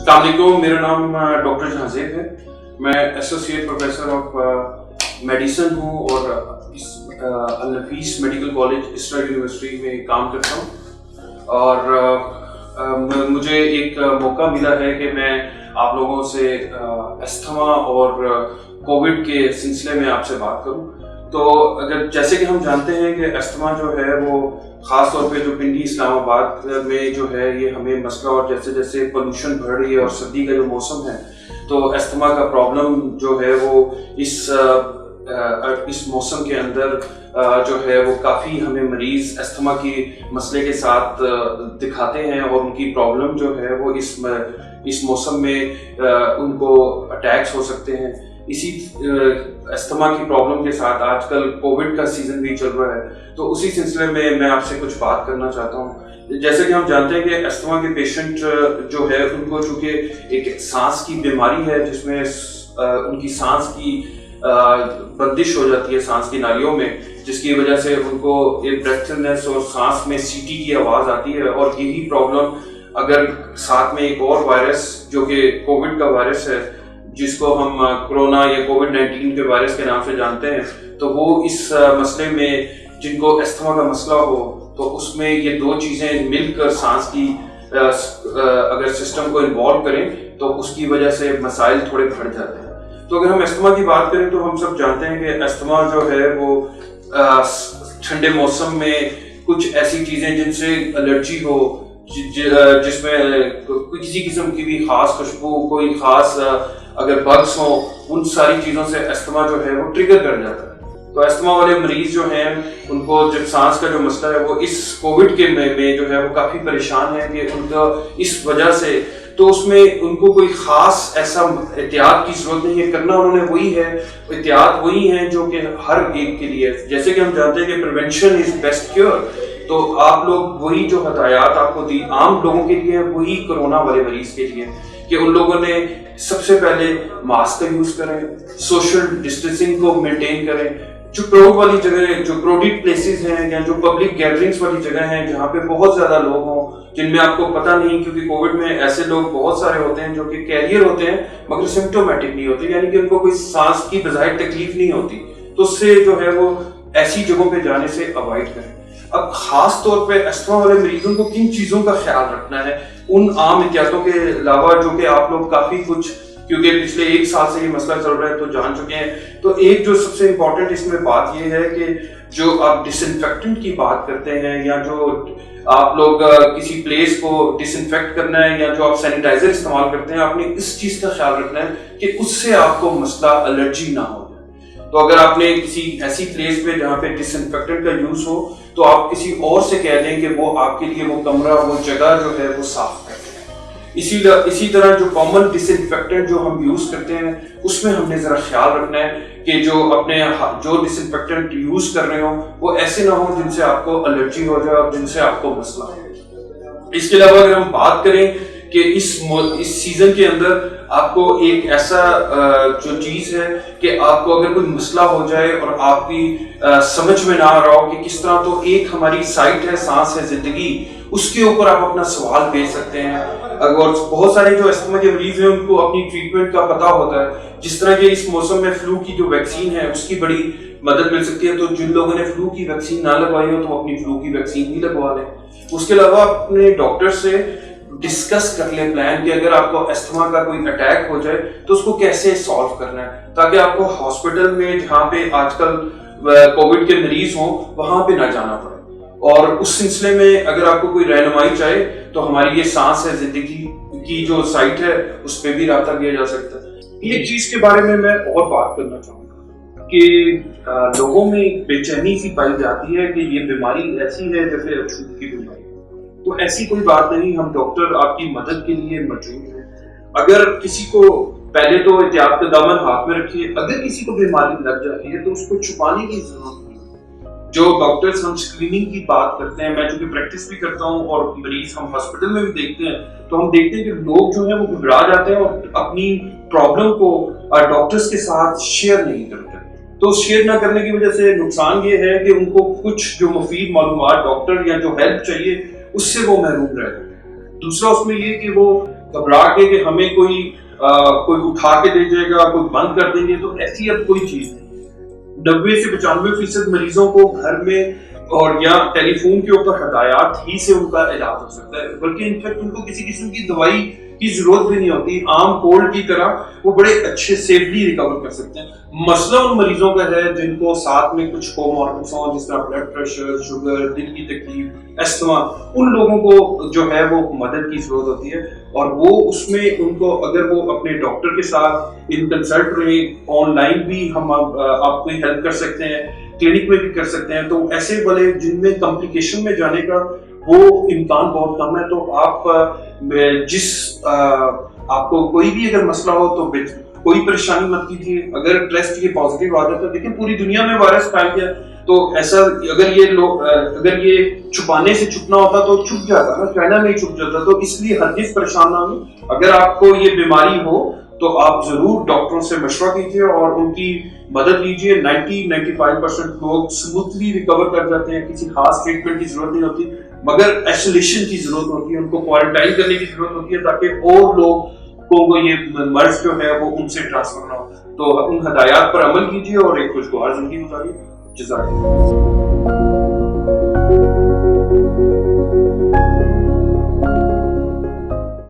السلام علیکم، میرا نام ڈاکٹر جہانزیب ہے. میں ایسوسیٹ پروفیسر آف میڈیسن ہوں اور النفیس میڈیکل کالج اسٹر یونیورسٹی میں کام کرتا ہوں. اور مجھے ایک موقع ملا ہے کہ میں آپ لوگوں سے استھما اور کووڈ کے سلسلے میں آپ سے بات کروں. تو اگر جیسے کہ ہم جانتے ہیں کہ استھما جو ہے وہ خاص طور پہ جو پنڈی اسلام آباد میں جو ہے یہ ہمیں مسئلہ، اور جیسے جیسے پولوشن بڑھ رہی ہے اور سردی کا جو موسم ہے تو استھما کا پرابلم جو ہے وہ اس موسم کے اندر جو ہے وہ کافی ہمیں مریض استھما کی مسئلے کے ساتھ دکھاتے ہیں، اور ان کی پرابلم جو ہے وہ اس موسم میں ان کو اٹیکس ہو سکتے ہیں. اسی استھما کی پرابلم کے ساتھ آج کل کووڈ کا سیزن بھی چل رہا ہے، تو اسی سلسلے میں آپ سے کچھ بات کرنا چاہتا ہوں. جیسے کہ ہم جانتے ہیں کہ استھما کے پیشنٹ جو ہے ان کو چونکہ ایک سانس کی بیماری ہے جس میں ان کی سانس کی بندش ہو جاتی ہے سانس کی نالیوں میں، جس کی وجہ سے ان کو ایک بریتھلنس اور سانس میں سیٹی کی آواز آتی ہے. اور یہی پرابلم اگر ساتھ میں ایک اور وائرس جو کہ کووڈ کا وائرس ہے جس کو ہم کرونا یا کووڈ-19 کے وائرس کے نام سے جانتے ہیں، تو وہ اس مسئلے میں جن کو استھما کا مسئلہ ہو تو اس میں یہ دو چیزیں مل کر سانس کی اگر سسٹم کو انوالو کریں تو اس کی وجہ سے مسائل تھوڑے بڑھ جاتے ہیں. تو اگر ہم استھما کی بات کریں تو ہم سب جانتے ہیں کہ استھما جو ہے وہ ٹھنڈے موسم میں کچھ ایسی چیزیں جن سے الرجی ہو، جس میں کسی قسم کی بھی خاص خوشبو، کوئی خاص اگر بگس ہوں، ان ساری چیزوں سے استھما جو ہے وہ ٹریگر کر جاتا ہے. تو استھما والے مریض جو ہیں ان کو جب سانس کا جو مسئلہ ہے وہ اس کووڈ کے میں جو ہے وہ کافی پریشان ہے کہ ان کا اس وجہ سے، تو اس میں ان کو کوئی خاص ایسا احتیاط کی ضرورت نہیں ہے. کرنا انہوں نے وہی ہے، احتیاط وہی ہیں جو کہ ہر ایک کے لیے، جیسے کہ ہم جانتے ہیں کہ پریونشن از بیسٹ کیور. تو آپ لوگ وہی جو ہدایات آپ کو دی عام لوگوں کے لیے وہی کرونا والے مریض کے لیے، کہ ان لوگوں نے سب سے پہلے ماسک کا یوز کریں، سوشل ڈسٹینسنگ کو مینٹین کریں. جو کراؤڈ والی جگہ، جو کراؤڈڈ پلیسز ہیں یا جو پبلک گیدرنگز والی جگہ ہیں جہاں پہ بہت زیادہ لوگ ہوں جن میں آپ کو پتہ نہیں، کیونکہ کووڈ میں ایسے لوگ بہت سارے ہوتے ہیں جو کہ کیریئر ہوتے ہیں مگر سمپٹومیٹک نہیں ہوتے، یعنی کہ ان کو کوئی سانس کی بظاہر تکلیف نہیں ہوتی، تو اس سے جو ہے وہ ایسی جگہوں پہ جانے سے اوائڈ کریں. اب خاص طور پہ استھما والے مریضوں کو کن چیزوں کا خیال رکھنا ہے ان عام احتیاطوں کے علاوہ جو کہ آپ لوگ کافی کچھ، کیونکہ پچھلے ایک سال سے یہ مسئلہ چل رہا ہے تو جان چکے ہیں. تو ایک جو سب سے امپورٹنٹ اس میں بات یہ ہے کہ جو آپ ڈس انفیکٹنٹ کی بات کرتے ہیں یا جو آپ لوگ کسی پلیس کو ڈس انفیکٹ کرنا ہے یا جو آپ سینیٹائزر استعمال کرتے ہیں، آپ نے اس چیز کا خیال رکھنا ہے کہ اس سے آپ کو مسئلہ الرجی نہ ہو جائے. تو اگر آپ نے کسی ایسی پلیس پہ جہاں پہ ڈس انفیکٹنٹ کا یوز ہو تو آپ کسی اور سے کہہ دیں کہ وہ آپ کے لیے وہ کمرہ، وہ جگہ جو ہے وہ صاف کر دیں. اسی طرح جو کامن ڈس انفیکٹنٹ جو ہم یوز کرتے ہیں اس میں ہم نے ذرا خیال رکھنا ہے کہ جو ڈس انفیکٹنٹ یوز کر رہے ہوں وہ ایسے نہ ہوں جن سے آپ کو الرجی ہو جائے اور جن سے آپ کو مسئلہ ہو. اس کے علاوہ اگر ہم بات کریں کہ اس سیزن کے اندر آپ کو ایک ایسا جو چیز ہے کہ آپ کو اگر کوئی مسئلہ ہو جائے اور آپ کی سمجھ میں نہ آ رہا ہو کہ کس طرح، تو ایک ہماری سائٹ ہے سانس ہے زندگی، اس کے اوپر آپ اپنا سوال بھیج سکتے ہیں. اور بہت سارے جو استھما کے مریض ہیں ان کو اپنی ٹریٹمنٹ کا پتہ ہوتا ہے، جس طرح کہ اس موسم میں فلو کی جو ویکسین ہے اس کی بڑی مدد مل سکتی ہے. تو جن لوگوں نے فلو کی ویکسین نہ لگوائی ہو تو اپنی فلو کی ویکسین بھی لگوا لیں. اس کے علاوہ اپنے ڈاکٹر سے ڈسکس کر لیں پلان کہ اگر آپ کو استھما کا کوئی اٹیک ہو جائے تو اس کو کیسے سالو کرنا ہے، تاکہ آپ کو ہاسپٹل میں جہاں پہ آج کل کووڈ کے مریض ہوں وہاں پہ نہ جانا پڑے. اور اس سلسلے میں اگر آپ کو کوئی رہنمائی چاہے تو ہماری یہ سانس ہے زندگی کی جو سائٹ ہے اس پہ بھی رابطہ کیا جا سکتا ہے. ایک چیز کے بارے میں اور بات کرنا چاہوں گا کہ لوگوں میں بے چینی سی پائی جاتی ہے کہ یہ بیماری ایسی ہے جیسے اچھوت کی بیماری. تو ایسی کوئی بات نہیں، ہم ڈاکٹر آپ کی مدد کے لیے موجود ہیں. اگر کسی کو پہلے تو احتیاط کا دامن ہاتھ میں رکھیے، اگر کسی کو بیماری لگ جاتی ہے تو اس کو چھپانے کی ضرورت نہیں. جو ڈاکٹرز ہم اسکریننگ کی بات کرتے ہیں، میں چونکہ پریکٹس بھی کرتا ہوں اور مریض ہم ہاسپٹل میں بھی دیکھتے ہیں، تو ہم دیکھتے ہیں کہ لوگ جو ہیں وہ گھبرا جاتے ہیں اور اپنی پرابلم کو ڈاکٹرز کے ساتھ شیئر نہیں کرتے. تو شیئر نہ کرنے کی وجہ سے نقصان یہ ہے کہ ان کو کچھ جو مفید معلومات ڈاکٹر یا جو ہیلپ چاہیے اس سے وہ محروم رہ جاتے ہیں. دوسرا اس میں یہ کہ وہ گھبرا کے کہ ہمیں کوئی اٹھا کے دے جائے گا, کوئی بند کر دیں گے, تو ایسی اب کوئی چیز نہیں. 90 سے 95% مریضوں کو گھر میں اور یا ٹیلی فون کے اوپر ہدایات ہی سے ان کا علاج ہو سکتا ہے, بلکہ انفیکٹ ان کو کسی قسم کی دوائی کی ضرورت بھی نہیں ہوتی. عام کولڈ کی طرح وہ بڑے اچھے سیفلی ریکور کر سکتے ہیں. مسئلہ ان مریضوں کا ہے جن کو ساتھ میں کچھ کوموربڈس ہوں, جس طرح بلڈ پریشر, شوگر, دل کی تکلیف, استھما, ان لوگوں کو جو ہے وہ مدد کی ضرورت ہوتی ہے. اور وہ اس میں ان کو اگر وہ اپنے ڈاکٹر کے ساتھ ان کنسلٹ رہیں, آن لائن بھی ہم آپ کو ہیلپ کر سکتے ہیں, کلینک میں بھی کر سکتے ہیں. تو ایسے والے جن میں کمپلیکیشن میں جانے کا وہ امکان بہت کم ہے, تو آپ کو کوئی بھی اگر مسئلہ ہو تو کوئی پریشانی مت کیجیے. اگر ٹیسٹ یہ پازیٹیو آ جاتا ہے, دیکھیں پوری دنیا میں وائرس پھیل گیا, تو ایسا اگر یہ چھپانے سے چھپنا ہوتا تو چھپ جاتا نا, چائنا میں ہی چھپ جاتا. تو اس لیے ہرگز پریشان نہ ہوں. اگر آپ کو یہ بیماری ہو تو آپ ضرور ڈاکٹروں سے مشورہ کیجیے اور ان کی مدد لیجیے. 90-95% لوگ اسموتھلی ریکور کر جاتے ہیں, کسی خاص ٹریٹمنٹ کی ضرورت نہیں ہوتی, مگر ایسولیشن کی ضرورت ہوتی ہے, ان کو کوارنٹائن کرنے کی ضرورت ہوتی ہے تاکہ اور لوگ کو یہ مرض جو ہے وہ ان سے ٹرانسفر نہ ہو. تو ان ہدایات پر عمل کیجیے اور ایک خوشگوار زندگی گزاریے. جزاک اللہ.